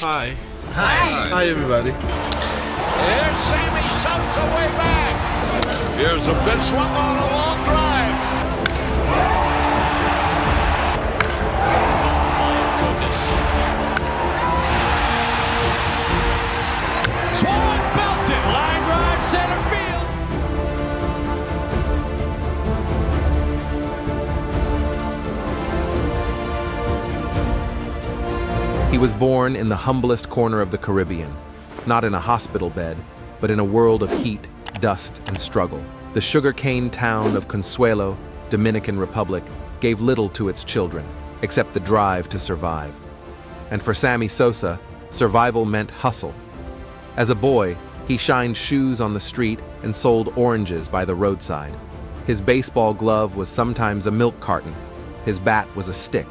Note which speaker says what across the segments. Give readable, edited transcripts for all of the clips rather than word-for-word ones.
Speaker 1: Hi.
Speaker 2: Hi.
Speaker 1: Hi, everybody.
Speaker 2: Here's Sammy Sosa way back. Here's a big swung on a long drive.
Speaker 3: Swung belted, line drive center field.
Speaker 4: He was born in the humblest corner of the Caribbean, not in a hospital bed, but in a world of heat, dust, and struggle. The sugarcane town of Consuelo, Dominican Republic, gave little to its children, except the drive to survive. And for Sammy Sosa, survival meant hustle. As a boy, he shined shoes on the street and sold oranges by the roadside. His baseball glove was sometimes a milk carton. His bat was a stick.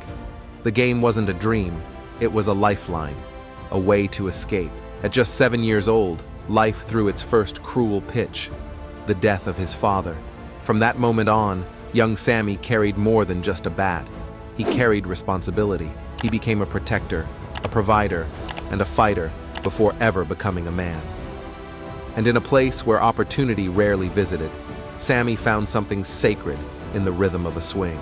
Speaker 4: The game wasn't a dream, it was a lifeline, a way to escape. At just 7 years old, life threw its first cruel pitch, the death of his father. From that moment on, young Sammy carried more than just a bat. He carried responsibility. He became a protector, a provider, and a fighter before ever becoming a man. And in a place where opportunity rarely visited, Sammy found something sacred in the rhythm of a swing.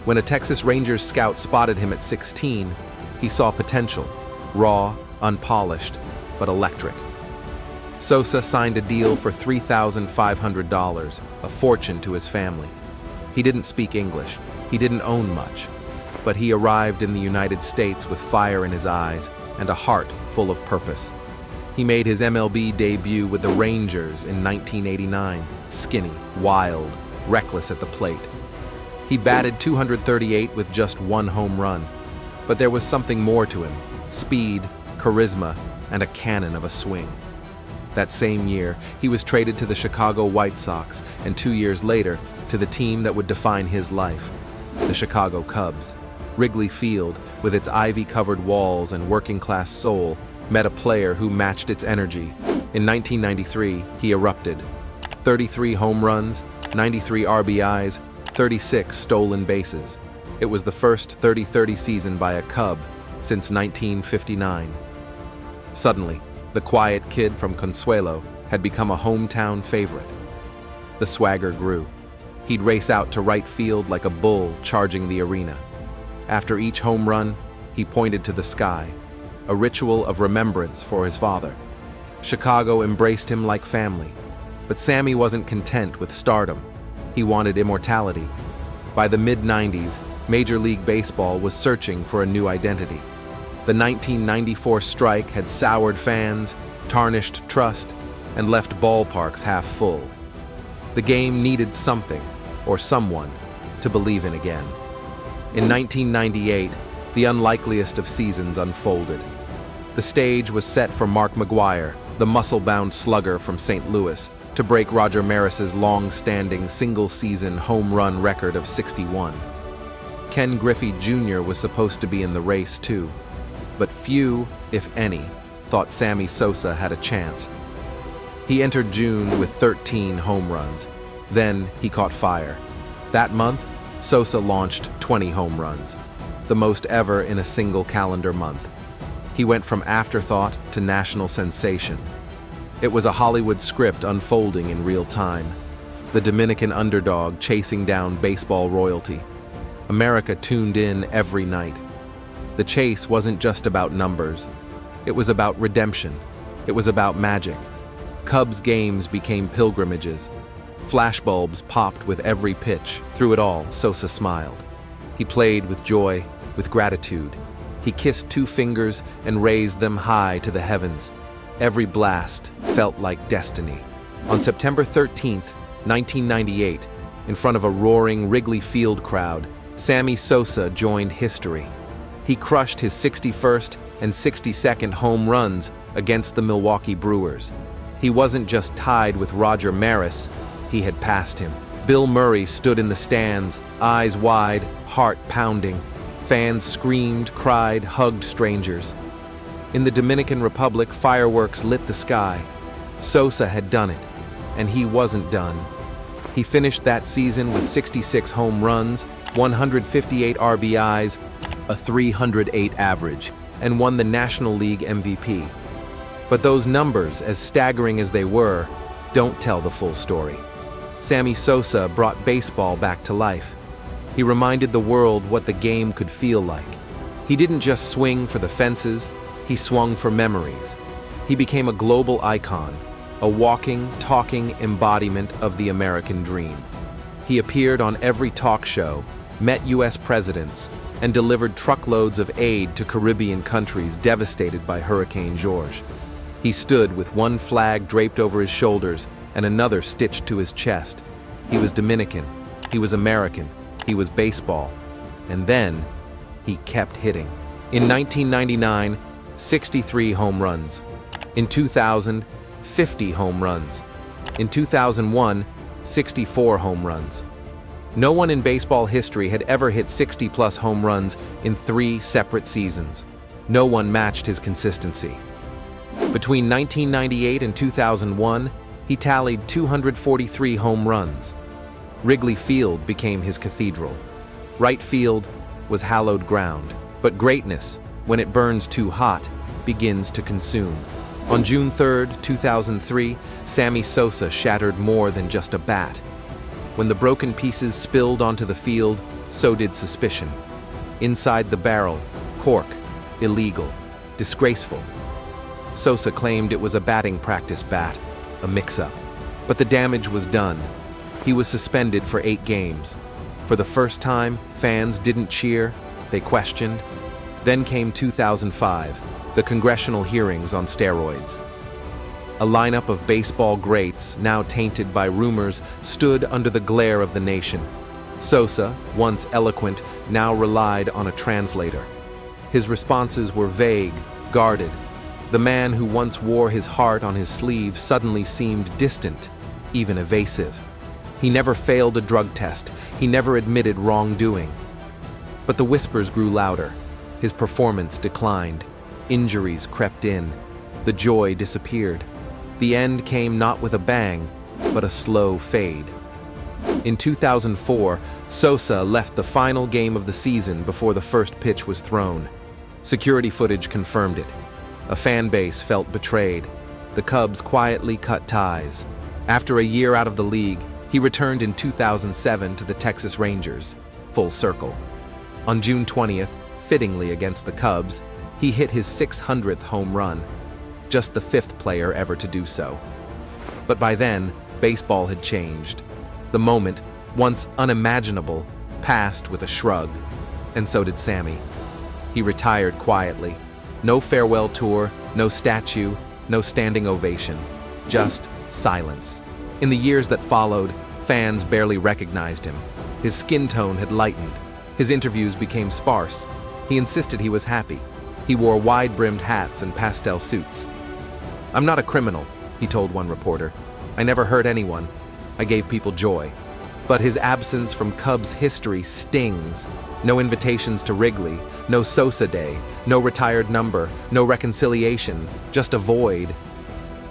Speaker 4: When a Texas Rangers scout spotted him at 16, he saw potential, raw, unpolished, but electric. Sosa signed a deal for $3,500, a fortune to his family. He didn't speak English, he didn't own much, but he arrived in the United States with fire in his eyes and a heart full of purpose. He made his MLB debut with the Rangers in 1989, skinny, wild, reckless at the plate. He batted .238 with just one home run, but there was something more to him: speed, charisma, and a cannon of a swing. That same year, he was traded to the Chicago White Sox, and 2 years later, to the team that would define his life, the Chicago Cubs. Wrigley Field, with its ivy-covered walls and working-class soul, met a player who matched its energy. In 1993, he erupted. 33 home runs, 93 RBIs, 36 stolen bases. It was the first 30-30 season by a Cub since 1959. Suddenly, the quiet kid from Consuelo had become a hometown favorite. The swagger grew. He'd race out to right field like a bull charging the arena. After each home run, he pointed to the sky, a ritual of remembrance for his father. Chicago embraced him like family, but Sammy wasn't content with stardom. He wanted immortality. By the mid-90s, Major League Baseball was searching for a new identity. The 1994 strike had soured fans, tarnished trust, and left ballparks half full. The game needed something, or someone, to believe in again. In 1998, the unlikeliest of seasons unfolded. The stage was set for Mark McGwire, the muscle-bound slugger from St. Louis, to break Roger Maris's long-standing single-season home run record of 61. Ken Griffey Jr. was supposed to be in the race too, but few, if any, thought Sammy Sosa had a chance. He entered June with 13 home runs. Then he caught fire. That month, Sosa launched 20 home runs, the most ever in a single calendar month. He went from afterthought to national sensation. It was a Hollywood script unfolding in real time. The Dominican underdog chasing down baseball royalty. America tuned in every night. The chase wasn't just about numbers. It was about redemption. It was about magic. Cubs games became pilgrimages. Flashbulbs popped with every pitch. Through it all, Sosa smiled. He played with joy, with gratitude. He kissed 2 fingers and raised them high to the heavens. Every blast felt like destiny. On September 13th, 1998, in front of a roaring Wrigley Field crowd, Sammy Sosa joined history. He crushed his 61st and 62nd home runs against the Milwaukee Brewers. He wasn't just tied with Roger Maris, he had passed him. Bill Murray stood in the stands, eyes wide, heart pounding. Fans screamed, cried, hugged strangers. In the Dominican Republic, fireworks lit the sky. Sosa had done it, and he wasn't done. He finished that season with 66 home runs, 158 RBIs, a .308 average, and won the National League MVP. But those numbers, as staggering as they were, don't tell the full story. Sammy Sosa brought baseball back to life. He reminded the world what the game could feel like. He didn't just swing for the fences, he swung for memories. He became a global icon, a walking, talking embodiment of the American dream. He appeared on every talk show, met U.S. presidents, and delivered truckloads of aid to Caribbean countries devastated by Hurricane George. He stood with one flag draped over his shoulders and another stitched to his chest. He was Dominican, he was American, he was baseball. And then, he kept hitting. In 1999, 63 home runs. In 2000, 50 home runs. In 2001, 64 home runs. No one in baseball history had ever hit 60-plus home runs in 3 separate seasons. No one matched his consistency. Between 1998 and 2001, he tallied 243 home runs. Wrigley Field became his cathedral. Right field was hallowed ground. But greatness, when it burns too hot, begins to consume. On June 3, 2003, Sammy Sosa shattered more than just a bat. When the broken pieces spilled onto the field, so did suspicion. Inside the barrel, cork, illegal, disgraceful. Sosa claimed it was a batting practice bat, a mix-up. But the damage was done. He was suspended for 8 games. For the first time, fans didn't cheer, they questioned. Then came 2005, the congressional hearings on steroids. A lineup of baseball greats, now tainted by rumors, stood under the glare of the nation. Sosa, once eloquent, now relied on a translator. His responses were vague, guarded. The man who once wore his heart on his sleeve suddenly seemed distant, even evasive. He never failed a drug test. He never admitted wrongdoing. But the whispers grew louder. His performance declined. Injuries crept in. The joy disappeared. The end came not with a bang, but a slow fade. In 2004, Sosa left the final game of the season before the first pitch was thrown. Security footage confirmed it. A fan base felt betrayed. The Cubs quietly cut ties. After a year out of the league, he returned in 2007 to the Texas Rangers, full circle. On June 20th, fittingly against the Cubs, he hit his 600th home run, just the 5th player ever to do so. But by then, baseball had changed. The moment, once unimaginable, passed with a shrug, and so did Sammy. He retired quietly. No farewell tour, no statue, no standing ovation, just silence. In the years that followed, fans barely recognized him. His skin tone had lightened. His interviews became sparse. He insisted he was happy. He wore wide-brimmed hats and pastel suits. "I'm not a criminal," he told one reporter. "I never hurt anyone. I gave people joy." But his absence from Cubs history stings. No invitations to Wrigley, no Sosa Day, no retired number, no reconciliation, just a void.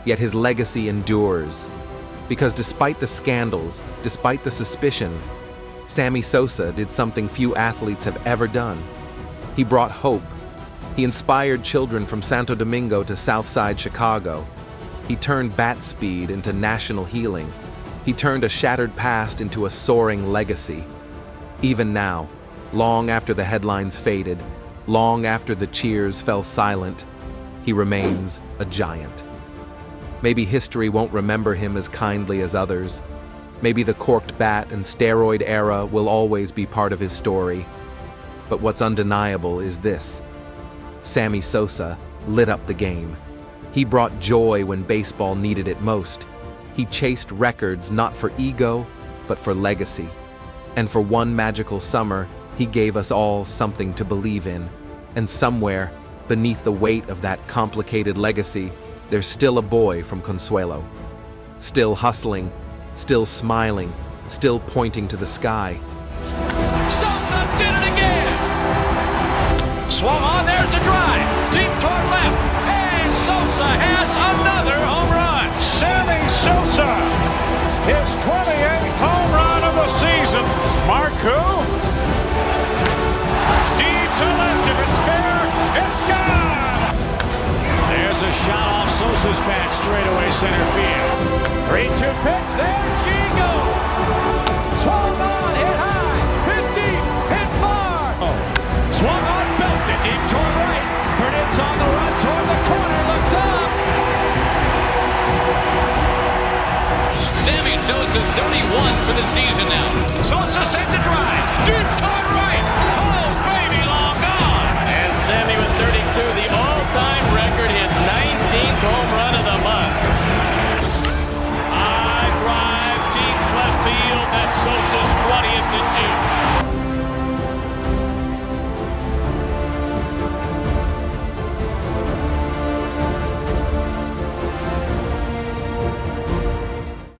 Speaker 4: Yet his legacy endures. Because despite the scandals, despite the suspicion, Sammy Sosa did something few athletes have ever done. He brought hope. He inspired children from Santo Domingo to Southside Chicago. He turned bat speed into national healing. He turned a shattered past into a soaring legacy. Even now, long after the headlines faded, long after the cheers fell silent, he remains a giant. Maybe history won't remember him as kindly as others. Maybe the corked bat and steroid era will always be part of his story. But what's undeniable is this: Sammy Sosa lit up the game. He brought joy when baseball needed it most. He chased records not for ego, but for legacy. And for one magical summer, he gave us all something to believe in. And somewhere, beneath the weight of that complicated legacy, there's still a boy from Consuelo. Still hustling, still smiling, still pointing to the sky.
Speaker 3: Sosa did it again! Swung on, there's a drive, deep toward left, and Sosa has another home run!
Speaker 1: Sammy Sosa, his 28th home run of the season. Mark who? Deep to left, if it's fair, it's gone! center field. 3-2 pitch. There she goes. Swung on, hit high, hit deep, hit far. Swung on, belted deep toward right. Burnett's on the run toward the corner. Looks up.
Speaker 3: Sammy Sosa 31 for the season now. Sosa sent the drive. Deep